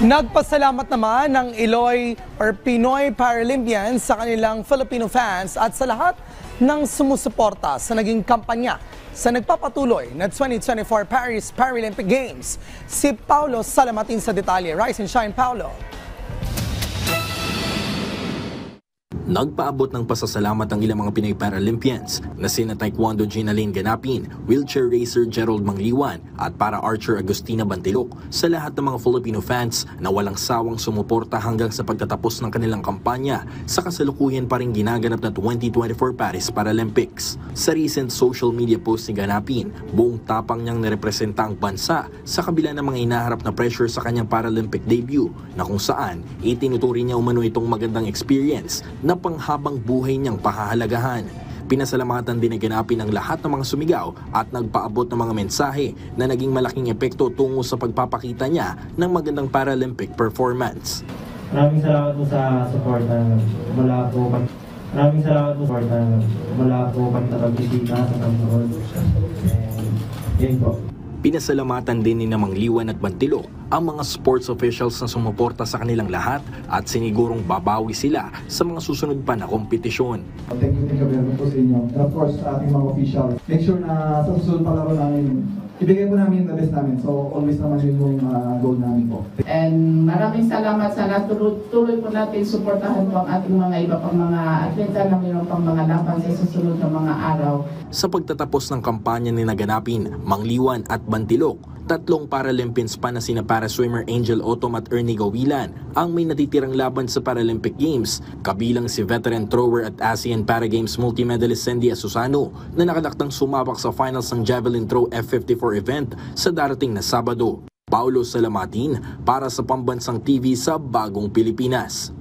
Nagpasalamat naman ng Iloy or Pinoy Paralympians sa kanilang Filipino fans at sa lahat ng sumusuporta sa naging kampanya sa nagpapatuloy na 2024 Paris Paralympic Games. Si Paulo Salamatin sa detalye. Rise and shine, Paulo. Nagpaabot ng pasasalamat ang ilang mga Pinoy Paralympians na sina Taekwondo Ginaline Ganapin, wheelchair racer Gerald Mangliwan at para-archer Agustina Bantilok sa lahat ng mga Filipino fans na walang sawang sumuporta hanggang sa pagtatapos ng kanilang kampanya sa kasalukuyan pa rin ginaganap na 2024 Paris Paralympics. Sa recent social media post ni Ganapin, buong tapang niyang nirepresenta ang bansa sa kabila ng mga inaharap na pressure sa kanyang Paralympic debut na kung saan itinuturing niya umano itong magandang experience na panghabang buhay niyang pahahalagahan. Pinasalamatan din na Ganapin ang lahat ng mga sumigaw at nagpaabot ng mga mensahe na naging malaking epekto tungo sa pagpapakita niya ng magandang Paralympic performance. Maraming salamat po sa suporta mula po. Maraming salamat po sa suporta mula po pagtapagbisita sa pagsunod. Yun po. Pinasalamatan din ni Mangliwan at Bantilok ang mga sports officials na sumuporta sa kanilang lahat at sinigurong babawi sila sa mga susunod pa na kompetisyon. Thank you very much po sa inyo. And of course, sa ating mga official, make sure na sa susunod palaro namin, ibigay po namin the best namin. So always naman yun yung goal namin po. And maraming salamat sa lahat. Tuloy po natin suportahan po ang ating mga iba pang mga atleta na mayroon pang mga laban sa susunod na mga araw. Sa pagtatapos ng kampanya ni Ganapin, Mangliwan at Bantilok, tatlong Paralympians pa na sina para-swimmer Angel Otom at Ernie Gawilan ang may natitirang laban sa Paralympic Games, kabilang si veteran thrower at ASEAN Para Games multimedalist Sendy Asusano na nakalaktang sumabak sa finals ng Javelin Throw F54 event sa darating na Sabado. Paulo Salamatin para sa Pambansang TV sa Bagong Pilipinas.